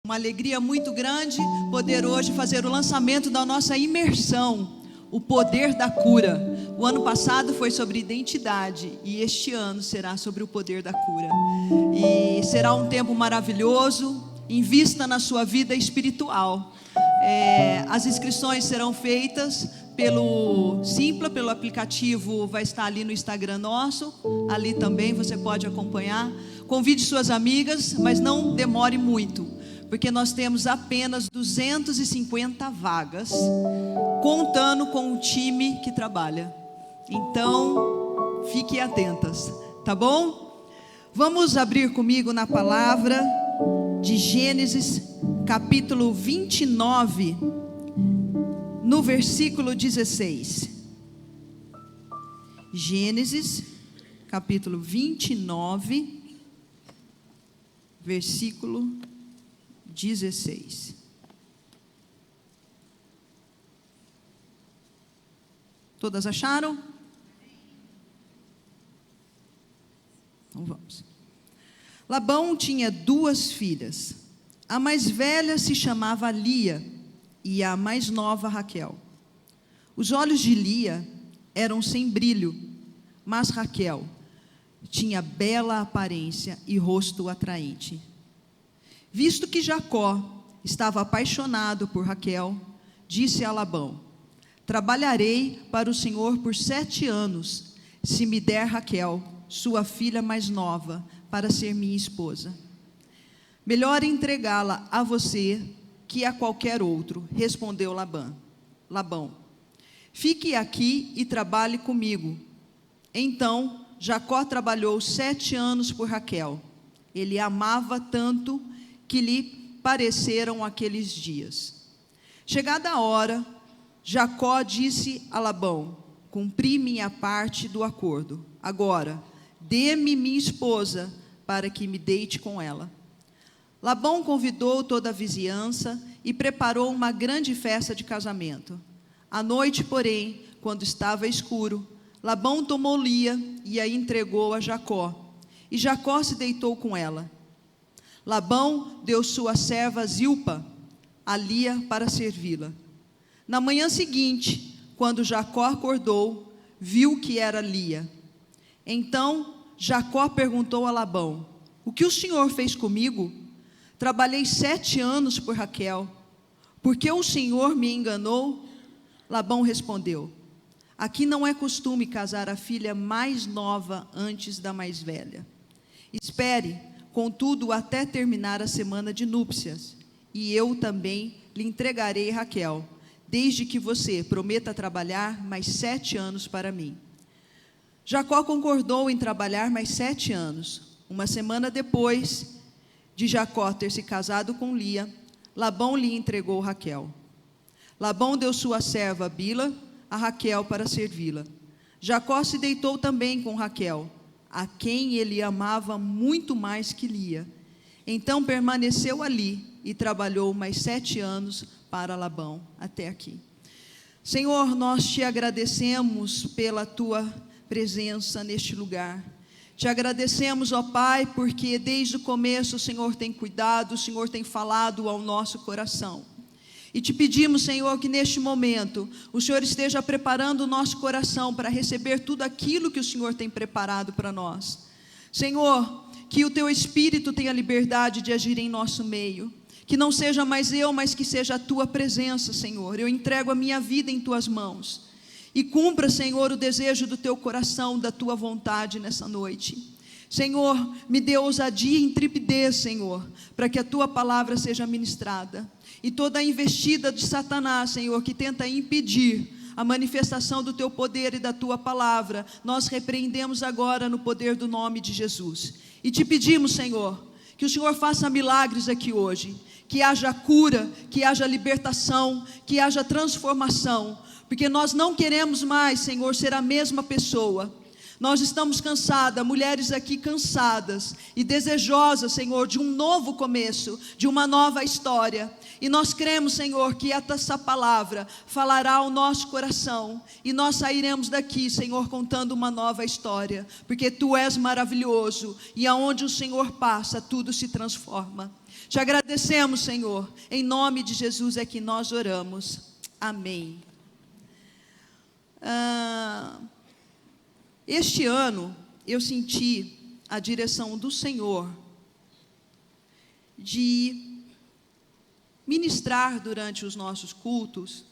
Uma alegria muito grande poder hoje fazer o lançamento da nossa imersão, o poder da cura. O ano passado foi sobre identidade e este ano será sobre o poder da cura. E será um tempo maravilhoso. Invista na sua vida espiritual. As inscrições serão feitas pelo Simpla, pelo aplicativo, vai estar ali no Instagram nosso, ali também você pode acompanhar. Convide suas amigas, mas não demore muito, porque nós temos apenas 250 vagas, contando com o time que trabalha. Então, fiquem atentas, tá bom? Vamos abrir comigo na palavra de Gênesis, capítulo 29, no versículo 16. Gênesis, capítulo 29, versículo 16. Todas acharam? Então vamos. Labão tinha 2 filhas. A mais velha se chamava Lia e a mais nova Raquel. Os olhos de Lia eram sem brilho, mas Raquel tinha bela aparência e rosto atraente. Visto que Jacó estava apaixonado por Raquel, disse a Labão: trabalharei para o Senhor por 7 anos, se me der Raquel, sua filha mais nova, para ser minha esposa. Melhor entregá-la a você que a qualquer outro, respondeu Labão. Fique aqui e trabalhe comigo. Então Jacó trabalhou 7 anos por Raquel. Ele a amava tanto que lhe pareceram aqueles dias. Chegada a hora, Jacó disse a Labão: cumpri minha parte do acordo. Agora, dê-me minha esposa para que me deite com ela. Labão convidou toda a vizinhança e preparou uma grande festa de casamento. À noite, porém, quando estava escuro, Labão tomou Lia e a entregou a Jacó. E Jacó se deitou com ela. Labão deu sua serva Zilpa a Lia para servi-la. Na manhã seguinte, quando Jacó acordou, viu que era Lia. Então Jacó perguntou a Labão: o que o senhor fez comigo? Trabalhei 7 anos por Raquel. Por que o senhor me enganou? Labão respondeu: aqui não é costume casar a filha mais nova antes da mais velha. Espere, contudo, até terminar a semana de núpcias, e eu também lhe entregarei Raquel, desde que você prometa trabalhar mais 7 anos para mim. Jacó concordou em trabalhar mais 7 anos. Uma semana depois de Jacó ter se casado com Lia, Labão lhe entregou Raquel. Labão deu sua serva Bila a Raquel para servi-la. Jacó se deitou também com Raquel, a quem ele amava muito mais que Lia. Então permaneceu ali e trabalhou mais 7 anos para Labão. Até aqui. Senhor, nós te agradecemos pela tua presença neste lugar. Te agradecemos, ó Pai, porque desde o começo o Senhor tem cuidado, o Senhor tem falado ao nosso coração. E te pedimos, Senhor, que neste momento o Senhor esteja preparando o nosso coração para receber tudo aquilo que o Senhor tem preparado para nós. Senhor, que o teu Espírito tenha liberdade de agir em nosso meio. Que não seja mais eu, mas que seja a tua presença, Senhor. Eu entrego a minha vida em tuas mãos. E cumpra, Senhor, o desejo do teu coração, da tua vontade nessa noite. Senhor, me dê ousadia e intrepidez, Senhor, para que a tua palavra seja ministrada. E toda a investida de Satanás, Senhor, que tenta impedir a manifestação do teu poder e da tua palavra, nós repreendemos agora no poder do nome de Jesus. E te pedimos, Senhor, que o Senhor faça milagres aqui hoje, que haja cura, que haja libertação, que haja transformação, porque nós não queremos mais, Senhor, ser a mesma pessoa. Nós estamos cansadas, mulheres aqui cansadas e desejosas, Senhor, de um novo começo, de uma nova história. E nós cremos, Senhor, que essa palavra falará ao nosso coração. E nós sairemos daqui, Senhor, contando uma nova história. Porque Tu és maravilhoso e aonde o Senhor passa, tudo se transforma. Te agradecemos, Senhor. Em nome de Jesus é que nós oramos. Amém. Este ano eu senti a direção do Senhor de ministrar durante os nossos cultos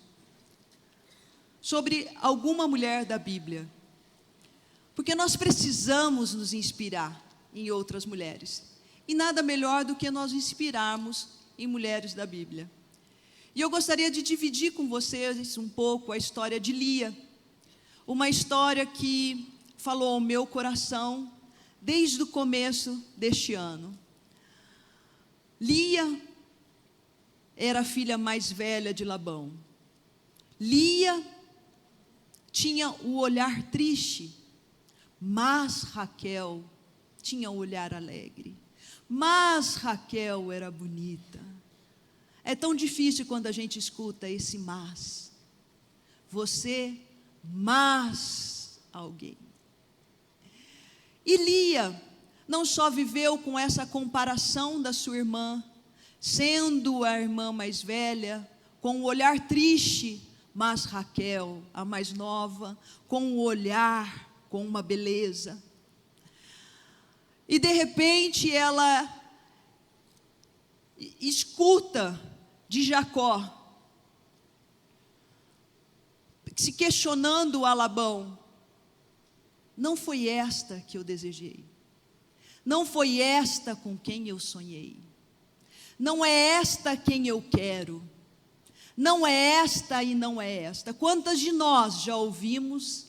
sobre alguma mulher da Bíblia, porque nós precisamos nos inspirar em outras mulheres, e nada melhor do que nós inspirarmos em mulheres da Bíblia. E eu gostaria de dividir com vocês um pouco a história de Lia, uma história que falou ao meu coração desde o começo deste ano. Lia era a filha mais velha de Labão. Lia tinha o olhar triste, mas Raquel tinha o olhar alegre. Mas Raquel era bonita. É tão difícil quando a gente escuta esse mas. Você, mas alguém. E Lia não só viveu com essa comparação da sua irmã, sendo a irmã mais velha, com o olhar triste, mas Raquel, a mais nova, com o olhar, com uma beleza. E de repente ela escuta de Jacó, se questionando a Labão: não foi esta que eu desejei, não foi esta com quem eu sonhei, não é esta quem eu quero, não é esta e não é esta. Quantas de nós já ouvimos,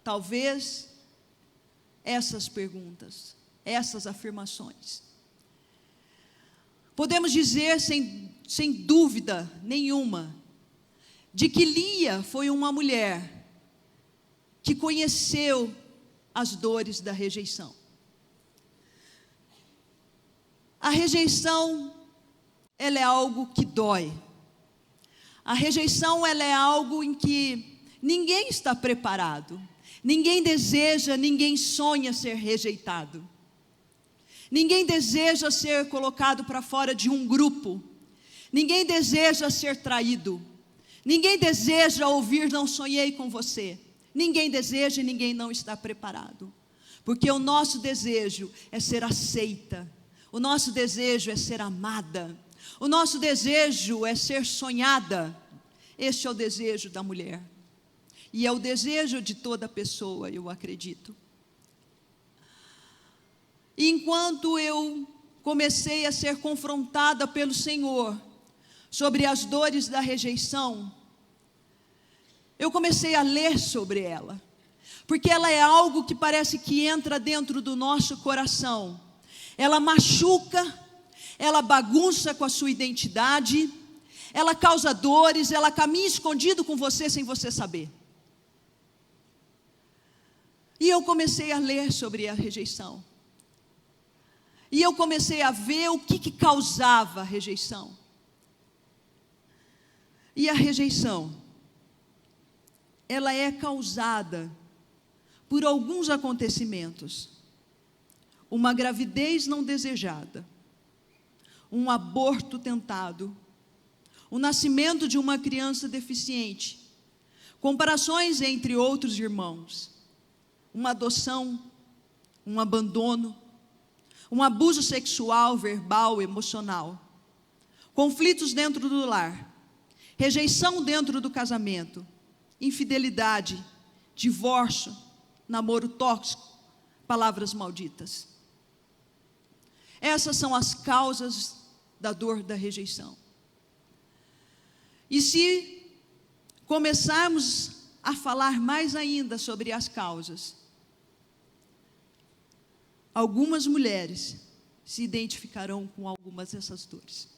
talvez, essas perguntas, essas afirmações? Podemos dizer sem dúvida nenhuma, de que Lia foi uma mulher que conheceu as dores da rejeição. A rejeição, ela é algo que dói. A rejeição, ela é algo em que ninguém está preparado. Ninguém deseja, ninguém sonha ser rejeitado. Ninguém deseja ser colocado para fora de um grupo. Ninguém deseja ser traído. Ninguém deseja ouvir: não sonhei com você. Ninguém deseja e ninguém não está preparado. Porque o nosso desejo é ser aceita. O nosso desejo é ser amada. O nosso desejo é ser sonhada. Este é o desejo da mulher. E é o desejo de toda pessoa, eu acredito. E enquanto eu comecei a ser confrontada pelo Senhor sobre as dores da rejeição, eu comecei a ler sobre ela, porque ela é algo que parece que entra dentro do nosso coração. Ela machuca, ela bagunça com a sua identidade, ela causa dores, ela caminha escondido com você sem você saber. E eu comecei a ler sobre a rejeição. E eu comecei a ver o que causava a rejeição. E a rejeição, ela é causada por alguns acontecimentos. Uma gravidez não desejada, um aborto tentado, o nascimento de uma criança deficiente, comparações entre outros irmãos, uma adoção, um abandono, um abuso sexual, verbal, emocional, conflitos dentro do lar, rejeição dentro do casamento, infidelidade, divórcio, namoro tóxico, palavras malditas. Essas são as causas da dor da rejeição. E se começarmos a falar mais ainda sobre as causas, algumas mulheres se identificarão com algumas dessas dores.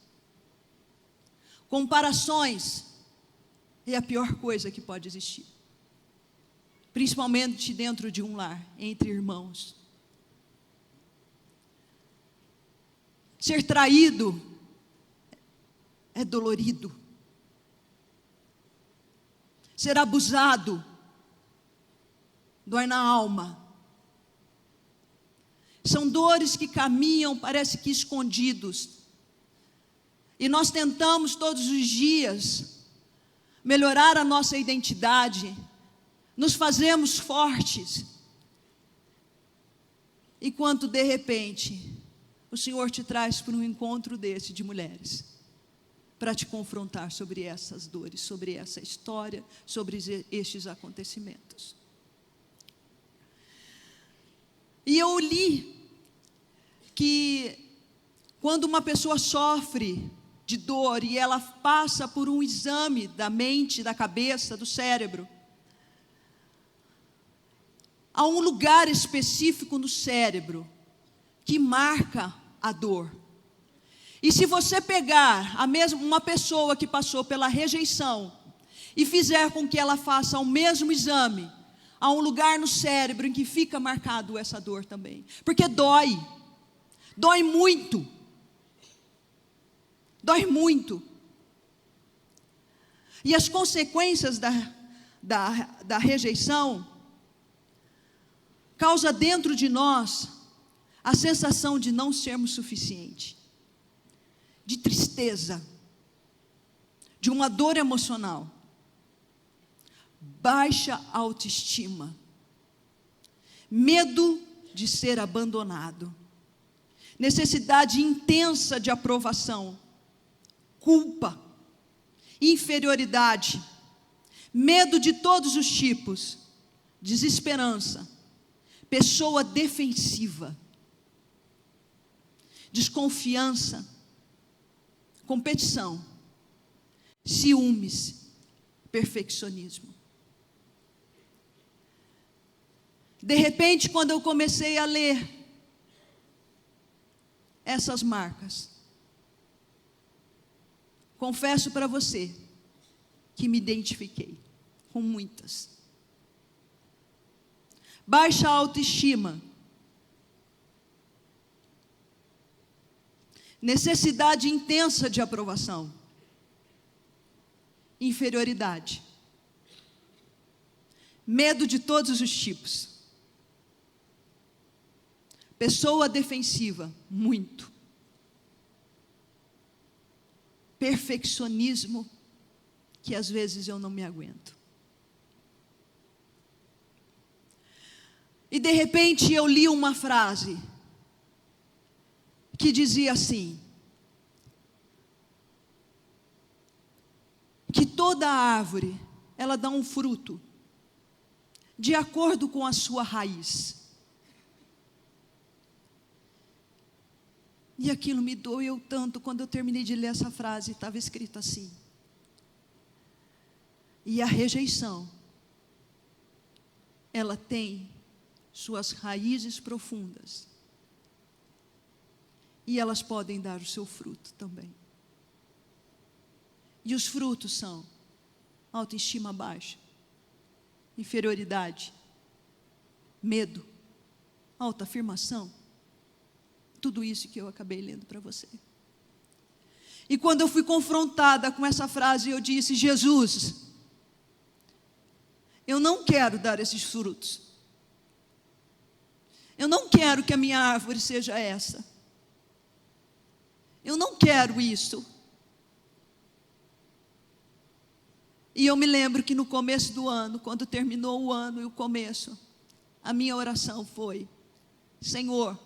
Comparações é a pior coisa que pode existir. principalmente dentro de um lar, entre irmãos. Ser traído é dolorido. Ser abusado dói na alma. São dores que caminham, parece que escondidos. E nós tentamos todos os dias melhorar a nossa identidade, nos fazemos fortes. E quando de repente o Senhor te traz para um encontro desse de mulheres, para te confrontar sobre essas dores, sobre essa história, sobre estes acontecimentos. E eu li que quando uma pessoa sofre de dor e ela passa por um exame da mente, da cabeça, do cérebro, há um lugar específico no cérebro que marca a dor. E se você pegar uma pessoa que passou pela rejeição e fizer com que ela faça o mesmo exame, há um lugar no cérebro em que fica marcado essa dor também. Porque dói muito. Dói muito. E as consequências da rejeição causa dentro de nós a sensação de não sermos suficientes, de tristeza, de uma dor emocional, baixa autoestima, medo de ser abandonado, necessidade intensa de aprovação, culpa, inferioridade, medo de todos os tipos, desesperança, pessoa defensiva, desconfiança, competição, ciúmes, perfeccionismo. De repente, quando eu comecei a ler essas marcas, confesso para você que me identifiquei com muitas. Baixa autoestima, necessidade intensa de aprovação, inferioridade, medo de todos os tipos, pessoa defensiva, muito, perfeccionismo, que às vezes eu não me aguento. E de repente eu li uma frase que dizia assim: que toda árvore, ela dá um fruto de acordo com a sua raiz. E aquilo me doeu tanto. Quando eu terminei de ler essa frase, estava escrito assim: e a rejeição, ela tem suas raízes profundas, e elas podem dar o seu fruto também. E os frutos são autoestima baixa, inferioridade, medo, autoafirmação, tudo isso que eu acabei lendo para você. E quando eu fui confrontada com essa frase, eu disse: Jesus, eu não quero dar esses frutos. Eu não quero que a minha árvore seja essa. Eu não quero isso. E eu me lembro que no começo do ano, quando terminou o ano e o começo, a minha oração foi: Senhor,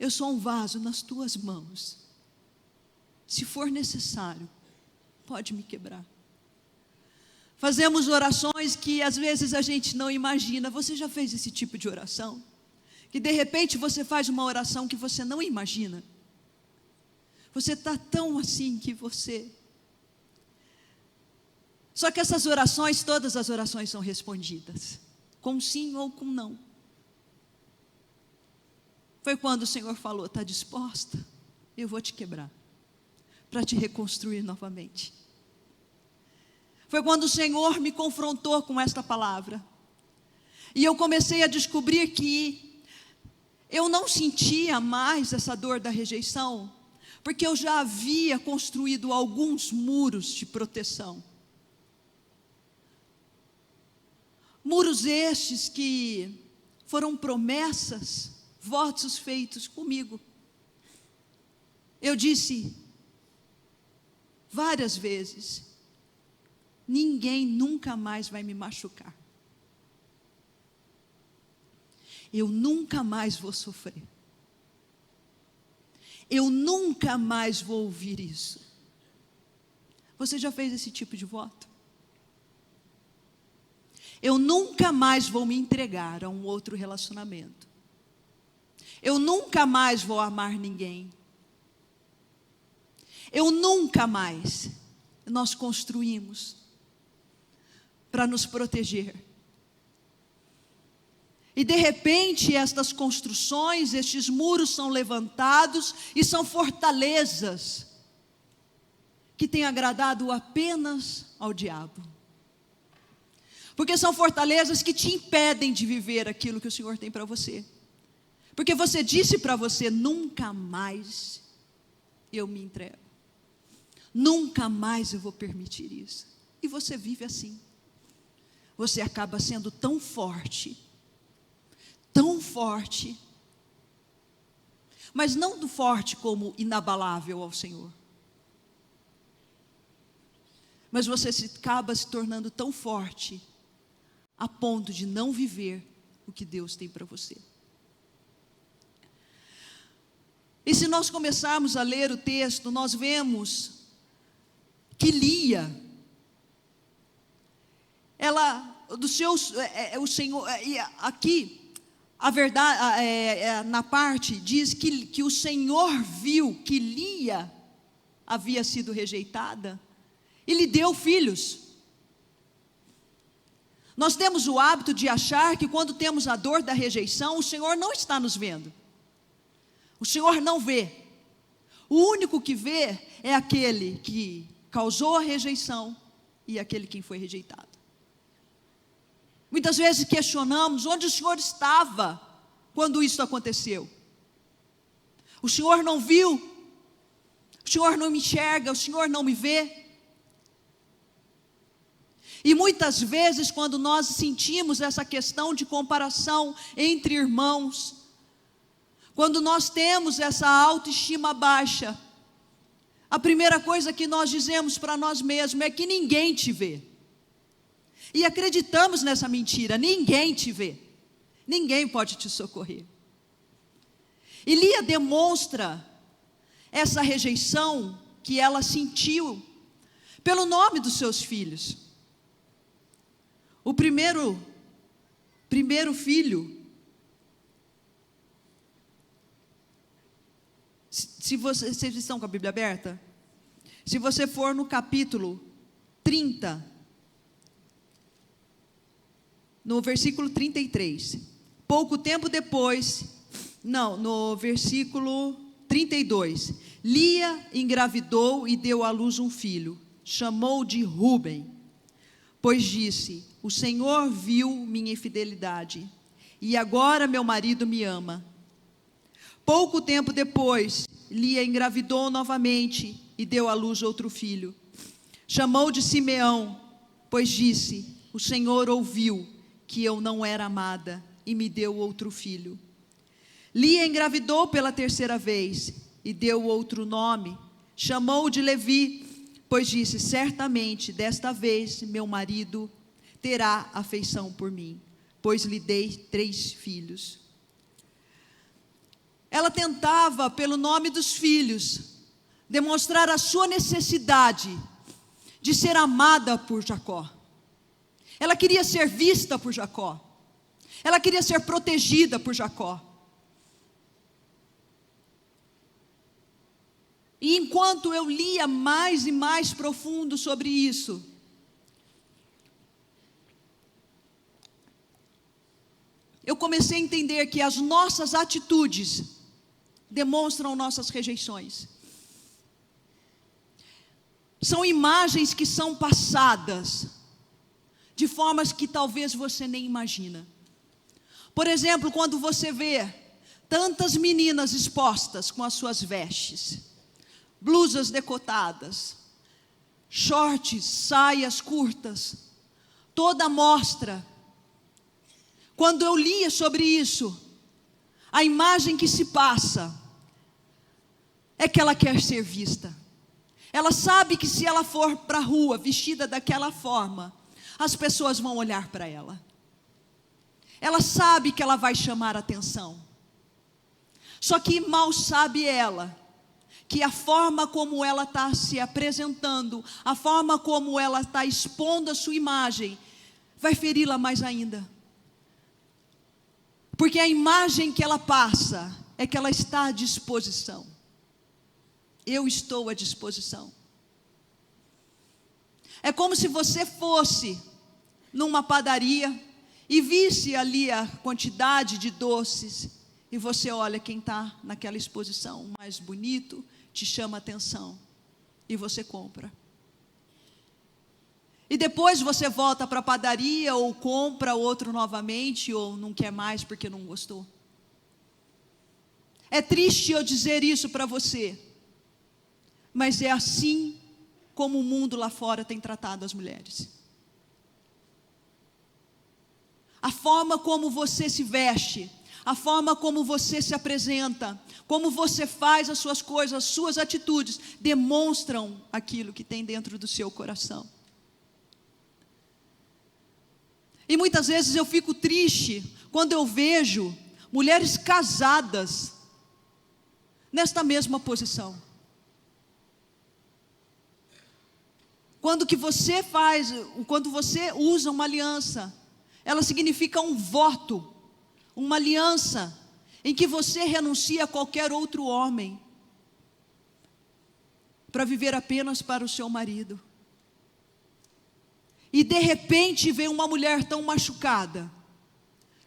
eu sou um vaso nas tuas mãos. Se for necessário, pode me quebrar. Fazemos orações que às vezes a gente não imagina. Você já fez esse tipo de oração? Que de repente você faz uma oração que você não imagina. Você está tão assim que você... Só que essas orações, todas as orações são respondidas, com sim ou com não. Foi quando o Senhor falou: está disposta? Eu vou te quebrar, para te reconstruir novamente. Foi quando o Senhor me confrontou com esta palavra. E eu comecei a descobrir que eu não sentia mais essa dor da rejeição, porque eu já havia construído alguns muros de proteção. Muros estes que foram promessas, votos feitos comigo. Eu disse várias vezes: ninguém nunca mais vai me machucar. Eu nunca mais vou sofrer. Eu nunca mais vou ouvir isso. Você já fez esse tipo de voto? Eu nunca mais vou me entregar a um outro relacionamento. Eu nunca mais vou amar ninguém. Eu nunca mais. Nós construímos para nos proteger. E de repente estas construções, estes muros são levantados e são fortalezas que têm agradado apenas ao diabo. Porque são fortalezas que te impedem de viver aquilo que o Senhor tem para você. Porque você disse para você: nunca mais eu me entrego. Nunca mais eu vou permitir isso. E você vive assim. Você acaba sendo tão forte, mas não do forte como inabalável ao Senhor, mas você acaba se tornando tão forte a ponto de não viver o que Deus tem para você. E se nós começarmos a ler o texto, nós vemos que Lia, ela, o Senhor, aqui, a verdade, na parte, diz que o Senhor viu que Lia havia sido rejeitada e lhe deu filhos. Nós temos o hábito de achar que quando temos a dor da rejeição, o Senhor não está nos vendo. O Senhor não vê. O único que vê é aquele que causou a rejeição e aquele quem foi rejeitado. Muitas vezes questionamos onde o Senhor estava quando isso aconteceu. O Senhor não viu, o Senhor não me enxerga, o Senhor não me vê. E muitas vezes quando nós sentimos essa questão de comparação entre irmãos, quando nós temos essa autoestima baixa, a primeira coisa que nós dizemos para nós mesmos é que ninguém te vê. E acreditamos nessa mentira: ninguém te vê, ninguém pode te socorrer. E Lia demonstra essa rejeição que ela sentiu pelo nome dos seus filhos. O primeiro filho, vocês estão com a Bíblia aberta? Se você for no capítulo 30, no versículo 33, pouco tempo depois, no versículo 32, Lia engravidou e deu à luz um filho, chamou de Rúben, pois disse: o Senhor viu minha infidelidade, e agora meu marido me ama. Pouco tempo depois, Lia engravidou novamente e deu à luz outro filho, chamou de Simeão, pois disse: o Senhor ouviu que eu não era amada e me deu outro filho. Lia engravidou pela terceira vez e deu outro nome, chamou de Levi, pois disse: certamente desta vez meu marido terá afeição por mim, pois lhe dei 3 filhos. Ela tentava, pelo nome dos filhos, demonstrar a sua necessidade de ser amada por Jacó. Ela queria ser vista por Jacó. Ela queria ser protegida por Jacó. E enquanto eu lia mais e mais profundo sobre isso, eu comecei a entender que as nossas atitudes demonstram nossas rejeições. São imagens que são passadas de formas que talvez você nem imagina. Por exemplo, quando você vê tantas meninas expostas com as suas vestes, blusas decotadas, shorts, saias curtas, toda a mostra. Quando eu lia sobre isso, a imagem que se passa é que ela quer ser vista. Ela sabe que se ela for para a rua vestida daquela forma, as pessoas vão olhar para ela. Ela sabe que ela vai chamar atenção. Só que mal sabe ela que a forma como ela está se apresentando, a forma como ela está expondo a sua imagem, vai feri-la mais ainda. Porque a imagem que ela passa é que ela está à disposição. Eu estou à disposição. É como se você fosse numa padaria e visse ali a quantidade de doces, e você olha quem está naquela exposição, o mais bonito, te chama a atenção, e você compra. E depois você volta para a padaria, ou compra outro novamente, ou não quer mais porque não gostou. É triste eu dizer isso para você, mas é assim como o mundo lá fora tem tratado as mulheres. A forma como você se veste, a forma como você se apresenta, como você faz as suas coisas, as suas atitudes, demonstram aquilo que tem dentro do seu coração. E muitas vezes eu fico triste quando eu vejo mulheres casadas nesta mesma posição. Quando você usa uma aliança, ela significa um voto, uma aliança, em que você renuncia a qualquer outro homem, para viver apenas para o seu marido. E de repente vem uma mulher tão machucada,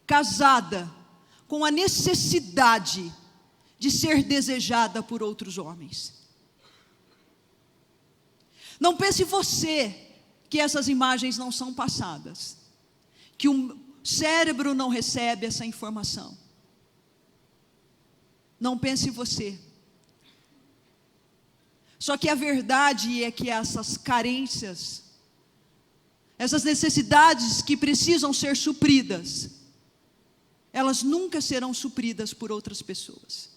casada, com a necessidade de ser desejada por outros homens. Não pense você que essas imagens não são passadas, que o cérebro não recebe essa informação. Não pense você. Só que a verdade é que essas carências, essas necessidades que precisam ser supridas, elas nunca serão supridas por outras pessoas.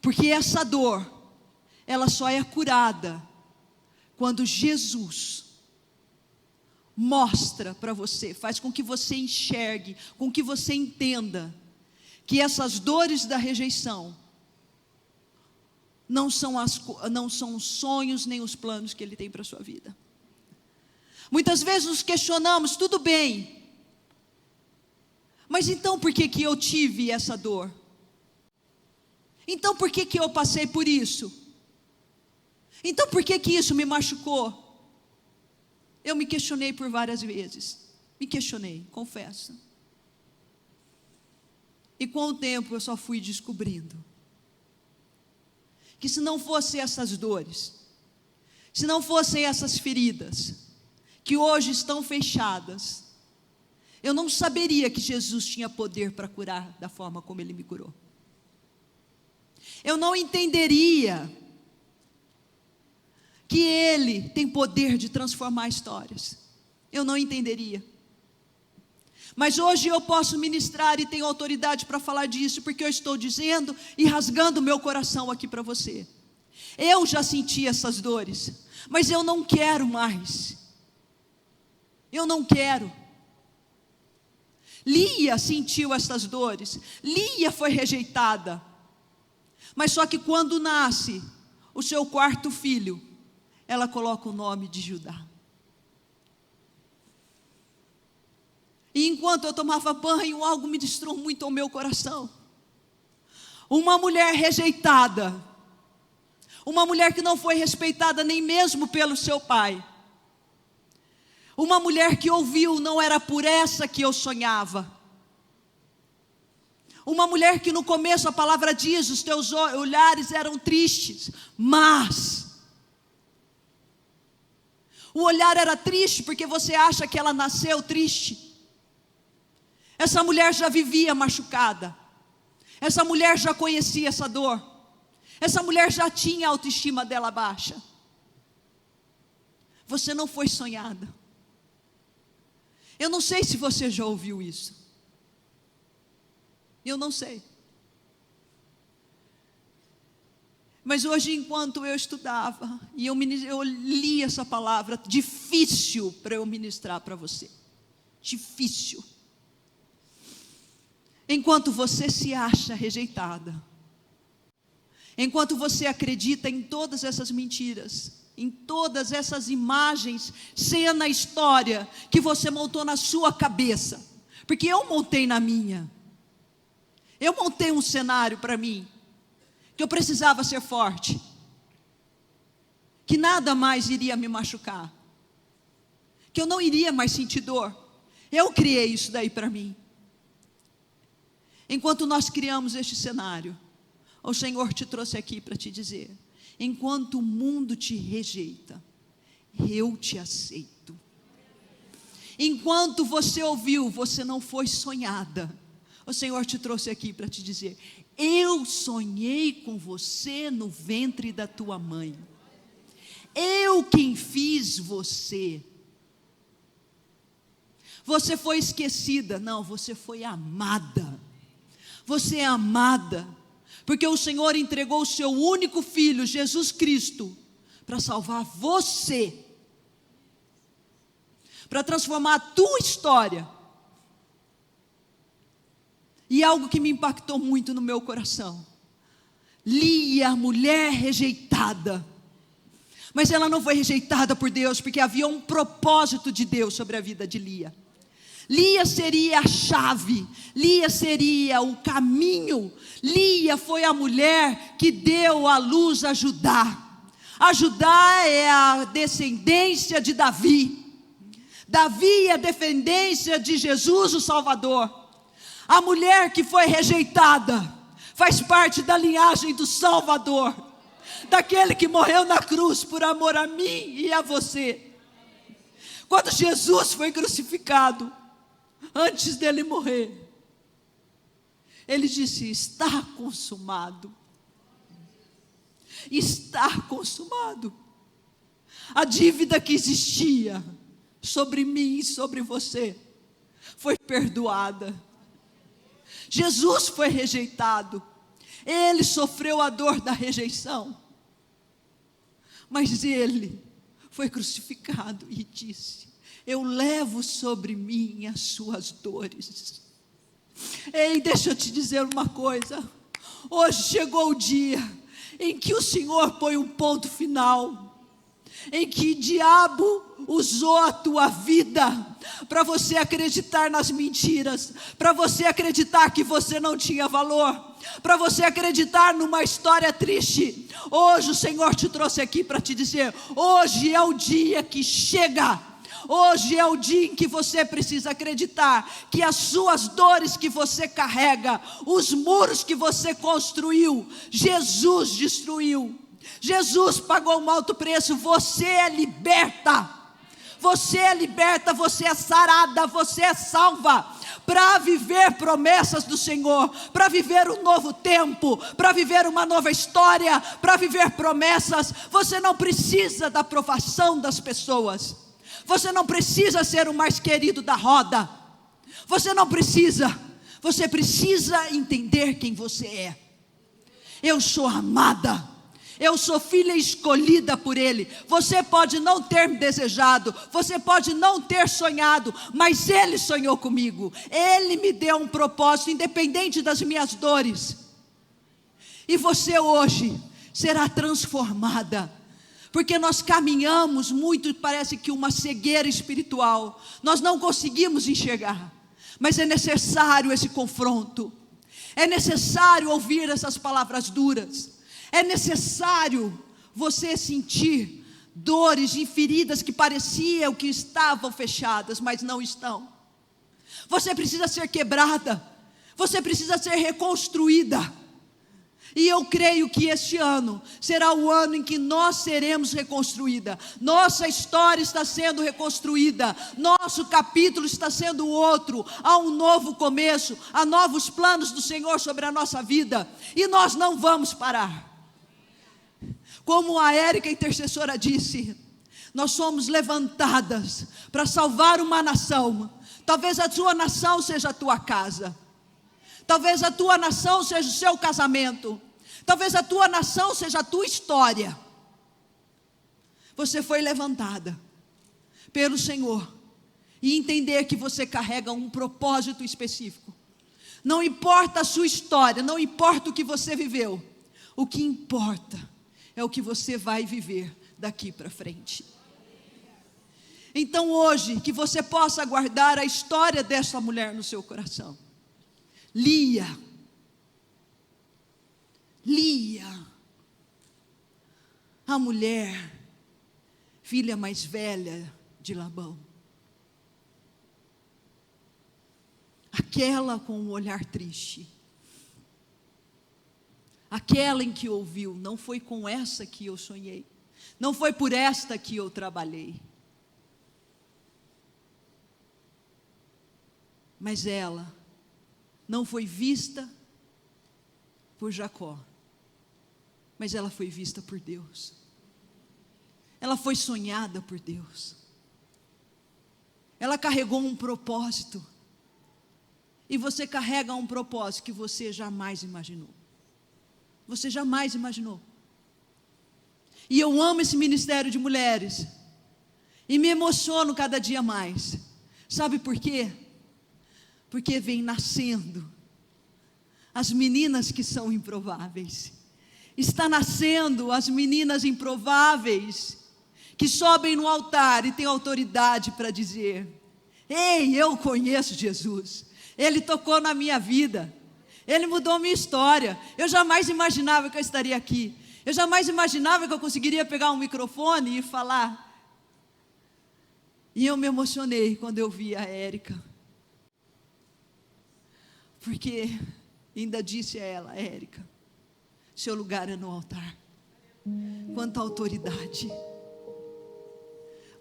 Porque essa dor, ela só é curada quando Jesus mostra para você, faz com que você enxergue, com que você entenda que essas dores da rejeição não são os sonhos nem os planos que Ele tem para a sua vida. Muitas vezes nos questionamos, tudo bem, mas então por que eu tive essa dor? Então por que eu passei por isso? Então por que isso me machucou? Eu me questionei por várias vezes, me questionei, confesso. E com o tempo eu só fui descobrindo que se não fossem essas dores, se não fossem essas feridas, que hoje estão fechadas, eu não saberia que Jesus tinha poder para curar da forma como Ele me curou. Eu não entenderia que Ele tem poder de transformar histórias. Eu não entenderia. Mas hoje eu posso ministrar e tenho autoridade para falar disso, porque eu estou dizendo e rasgando o meu coração aqui para você. Eu já senti essas dores, mas eu não quero mais. Eu não quero. Lia sentiu essas dores. Lia foi rejeitada. Mas só que quando nasce o seu quarto filho, ela coloca o nome de Judá. E enquanto eu tomava banho, algo me destruiu muito ao meu coração. Uma mulher rejeitada, uma mulher que não foi respeitada nem mesmo pelo seu pai, uma mulher que ouviu, não era por essa que eu sonhava. Uma mulher que no começo a palavra diz, os teus olhares eram tristes, mas O olhar era triste porque você acha que ela nasceu triste. Essa mulher já vivia machucada. Essa mulher já conhecia essa dor. Essa mulher já tinha a autoestima dela baixa. Você não foi sonhada. Eu não sei se você já ouviu isso. Eu não sei. Mas hoje, enquanto eu estudava, e eu li essa palavra, difícil para eu ministrar para você. Difícil. Enquanto você se acha rejeitada, enquanto você acredita em todas essas mentiras, em todas essas imagens, cena, história, que você montou na sua cabeça, porque eu montei na minha, eu montei um cenário para mim, que eu precisava ser forte, que nada mais iria me machucar, que eu não iria mais sentir dor. Eu criei isso daí para mim. Enquanto nós criamos este cenário, o Senhor te trouxe aqui para te dizer: enquanto o mundo te rejeita, eu te aceito. Enquanto você ouviu, você não foi sonhada, o Senhor te trouxe aqui para te dizer: eu sonhei com você no ventre da tua mãe. Eu quem fiz você. Você foi esquecida? Não, você foi amada. Você é amada, porque o Senhor entregou o seu único filho, Jesus Cristo, para salvar você, para transformar a tua história. E algo que me impactou muito no meu coração: Lia, mulher rejeitada, mas ela não foi rejeitada por Deus, porque havia um propósito de Deus sobre a vida de Lia. Lia seria a chave, Lia seria o caminho. Lia foi a mulher que deu à luz a Judá. A Judá é a descendência de Davi. Davi é a descendência de Jesus, o Salvador. A mulher que foi rejeitada faz parte da linhagem do Salvador, daquele que morreu na cruz por amor a mim e a você. Quando Jesus foi crucificado, antes dele morrer, ele disse: está consumado. Está consumado. A dívida que existia sobre mim e sobre você foi perdoada. Jesus foi rejeitado, ele sofreu a dor da rejeição, mas ele foi crucificado e disse: eu levo sobre mim as suas dores. Ei, deixa eu te dizer uma coisa: hoje chegou o dia em que o Senhor põe um ponto final, em que o diabo usou a tua vida para você acreditar nas mentiras, para você acreditar que você não tinha valor, para você acreditar numa história triste. Hoje o Senhor te trouxe aqui para te dizer: hoje é o dia que chega. Hoje é o dia em que você precisa acreditar que as suas dores que você carrega, os muros que você construiu, Jesus destruiu. Jesus pagou um alto preço. Você é liberta. Você é liberta, você é sarada, você é salva, para viver promessas do Senhor, para viver um novo tempo, para viver uma nova história, para viver promessas. Você não precisa da aprovação das pessoas, você não precisa ser o mais querido da roda, você não precisa, você precisa entender quem você é. Eu sou amada, eu sou filha escolhida por Ele. Você pode não ter me desejado, você pode não ter sonhado, mas Ele sonhou comigo. Ele me deu um propósito, independente das minhas dores. E você hoje será transformada, porque nós caminhamos muito, parece que uma cegueira espiritual. Nós não conseguimos enxergar, mas é necessário esse confronto. É necessário ouvir essas palavras duras. É necessário você sentir dores e feridas que pareciam que estavam fechadas, mas não estão. Você precisa ser quebrada, você precisa ser reconstruída. E eu creio que este ano será o ano em que nós seremos reconstruída. Nossa história está sendo reconstruída. Nosso capítulo está sendo outro. Há um novo começo. Há novos planos do Senhor sobre a nossa vida. E nós não vamos parar. Como a Érica intercessora disse, nós somos levantadas para salvar uma nação. Talvez a sua nação seja a tua casa. Talvez a tua nação seja o seu casamento. Talvez a tua nação seja a tua história. Você foi levantada pelo Senhor. E entender que você carrega um propósito específico. Não importa a sua história, não importa o que você viveu. O que importa é o que você vai viver daqui para frente. Então hoje, que você possa guardar a história dessa mulher no seu coração. Lia, a mulher, filha mais velha de Labão, aquela com um olhar triste, aquela em que ouviu, não foi com essa que eu sonhei, não foi por esta que eu trabalhei, mas ela não foi vista por Jacó, mas ela foi vista por Deus. Ela foi sonhada por Deus. Ela carregou um propósito. E você carrega um propósito que você jamais imaginou. Você jamais imaginou. E eu amo esse ministério de mulheres. E me emociono cada dia mais. Sabe por quê? Porque vem nascendo as meninas que são improváveis. Está nascendo as meninas improváveis que sobem no altar e têm autoridade para dizer: ei, eu conheço Jesus, Ele tocou na minha vida, Ele mudou minha história. Eu jamais imaginava que eu estaria aqui, eu jamais imaginava que eu conseguiria pegar um microfone e falar. E eu me emocionei quando eu vi a Érica, porque ainda disse a ela: Érica, seu lugar é no altar. Quanta autoridade!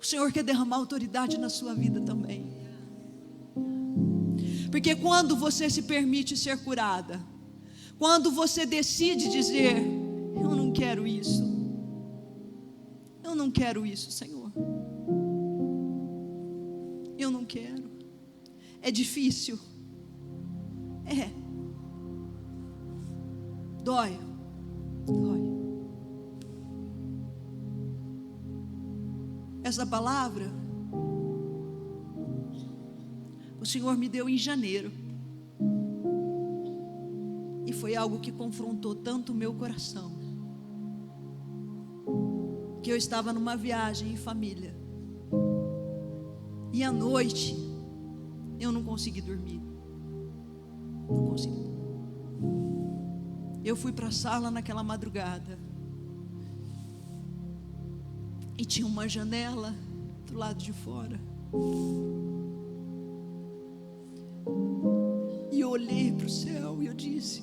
O Senhor quer derramar autoridade na sua vida também. Porque quando você se permite ser curada, quando você decide dizer: eu não quero isso, eu não quero isso, Senhor, eu não quero. É difícil, dói. Essa palavra o Senhor me deu em janeiro, e foi algo que confrontou tanto o meu coração, que eu estava numa viagem em família, e à noite eu não consegui dormir. Não consegui. Eu fui para a sala naquela madrugada, e tinha uma janela do lado de fora, e eu olhei para o céu e eu disse: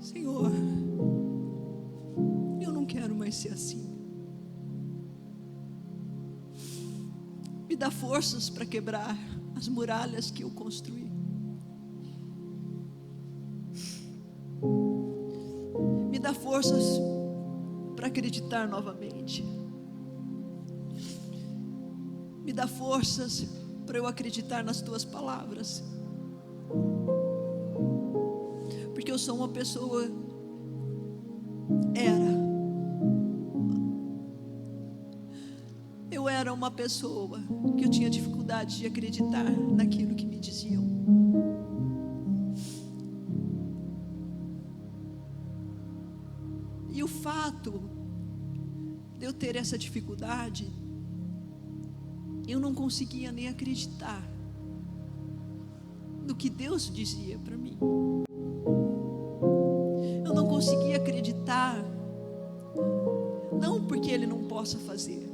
Senhor, eu não quero mais ser assim. Me dá forças para quebrar as muralhas que eu construí. Me dá forças para acreditar novamente. Me dá forças para eu acreditar nas tuas palavras. Porque eu sou uma pessoa, eu era uma pessoa que eu tinha dificuldade de acreditar naquilo que me diziam. E o fato de eu ter essa dificuldade, eu não conseguia nem acreditar no que Deus dizia para mim. Eu não conseguia acreditar, não porque Ele não possa fazer,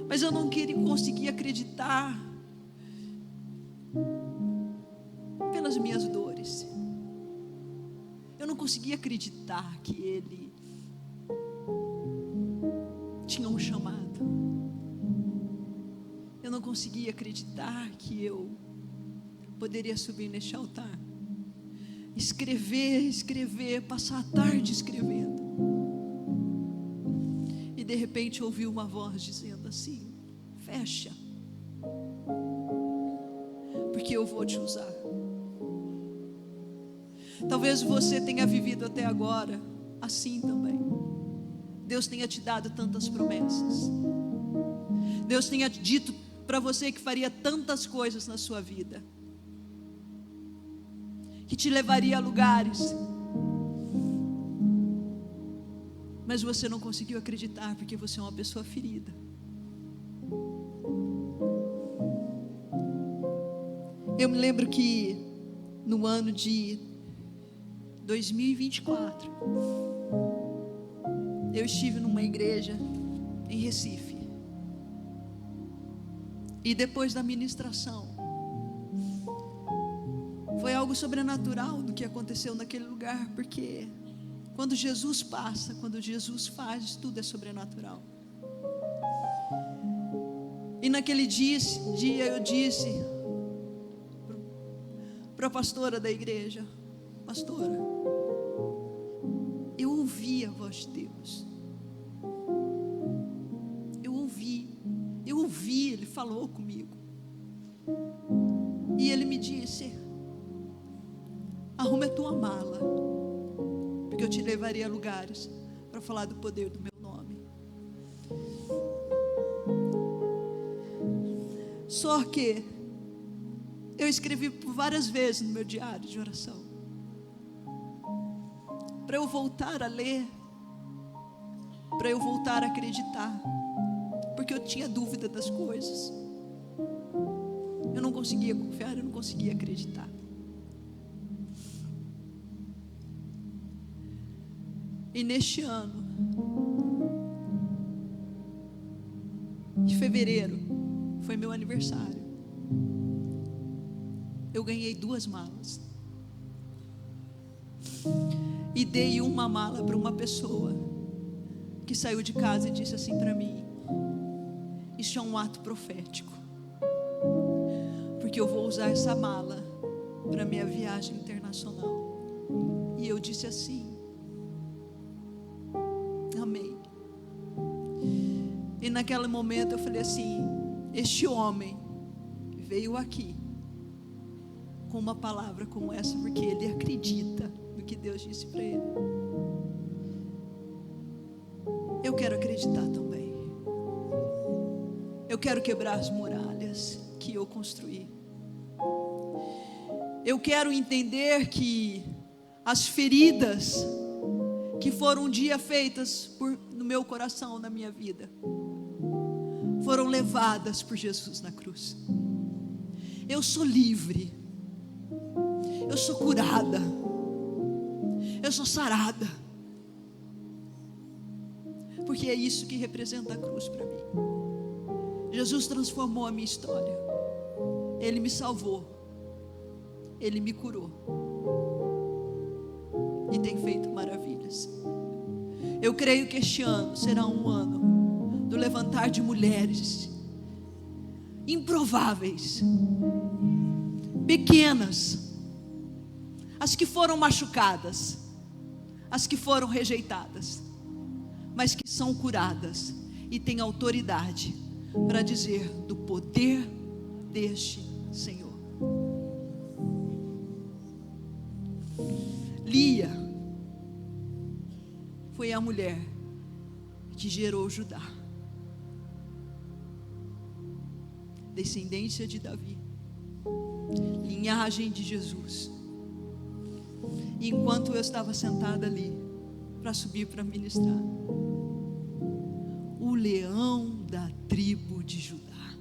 mas eu não conseguia acreditar pelas minhas dores. conseguia acreditar que ele tinha um chamado. Eu não conseguia acreditar que eu poderia subir neste altar, escrever, passar a tarde escrevendo, e de repente ouvi uma voz dizendo assim: fecha, porque eu vou te usar. Talvez você tenha vivido até agora assim também. Deus tenha te dado tantas promessas, Deus tenha dito para você que faria tantas coisas na sua vida, que te levaria a lugares, mas você não conseguiu acreditar porque você é uma pessoa ferida. Eu me lembro que no ano de 2024, eu estive numa igreja em Recife, e depois da ministração, foi algo sobrenatural do que aconteceu naquele lugar, porque quando Jesus passa, quando Jesus faz, tudo é sobrenatural. E naquele dia eu disse para a pastora da igreja: pastora, eu ouvi a voz de Deus, eu ouvi, Ele falou comigo, e Ele me disse: arrume a tua mala, porque eu te levarei a lugares para falar do poder do meu nome. Só que eu escrevi por várias vezes no meu diário de oração, para eu voltar a ler, para eu voltar a acreditar, porque eu tinha dúvida das coisas, eu não conseguia confiar, eu não conseguia acreditar. E neste ano, de fevereiro, foi meu aniversário, eu ganhei 2 malas, e dei uma mala para uma pessoa que saiu de casa e disse assim para mim: isso é um ato profético, porque eu vou usar essa mala para minha viagem internacional. E eu disse assim: amém. E naquele momento eu falei assim: este homem veio aqui com uma palavra como essa, porque ele acredita no que Deus disse para ele. Eu quero acreditar também. Eu quero quebrar as muralhas que eu construí. Eu quero entender que as feridas que foram um dia feitas no meu coração, na minha vida, foram levadas por Jesus na cruz. Eu sou livre, eu sou curada, eu sou sarada, porque é isso que representa a cruz para mim. Jesus transformou a minha história, Ele me salvou, Ele me curou e tem feito maravilhas. Eu creio que este ano será um ano do levantar de mulheres improváveis, pequenas, as que foram machucadas, as que foram rejeitadas, mas que são curadas e têm autoridade para dizer do poder deste Senhor. Lia foi a mulher que gerou Judá, descendência de Davi, linhagem de Jesus. E enquanto eu estava sentada ali para subir para ministrar, o leão da tribo de Judá,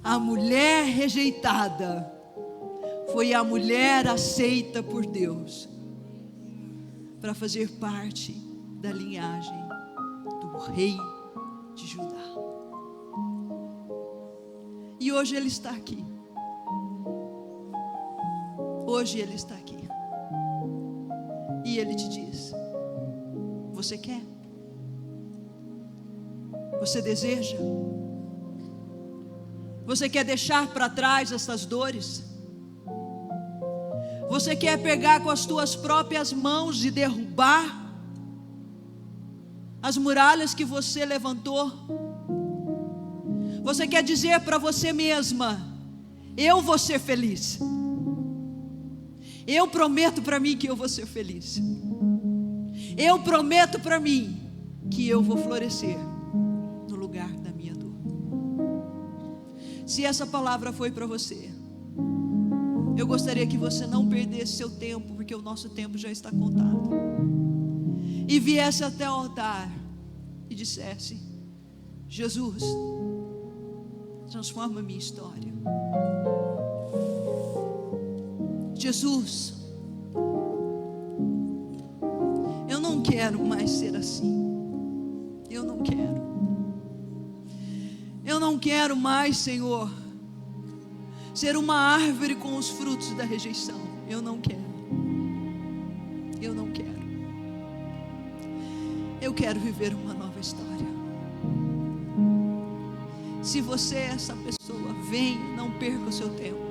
a mulher rejeitada, foi a mulher aceita por Deus para fazer parte da linhagem do rei de Judá. E hoje ele está aqui. Hoje ele está aqui. E Ele te diz: você quer? Você deseja? Você quer deixar para trás essas dores? Você quer pegar com as tuas próprias mãos e derrubar as muralhas que você levantou? Você quer dizer para você mesma: eu vou ser feliz. Eu prometo para mim que eu vou ser feliz. Eu prometo para mim que eu vou florescer no lugar da minha dor. Se essa palavra foi para você, eu gostaria que você não perdesse seu tempo, porque o nosso tempo já está contado, e viesse até o altar e dissesse: Jesus, transforma a minha história. Jesus, eu não quero mais ser assim. Eu não quero. Eu não quero mais, Senhor, ser uma árvore com os frutos da rejeição. Eu não quero. Eu não quero. Eu quero viver uma nova história. Se você é essa pessoa, venha, não perca o seu tempo.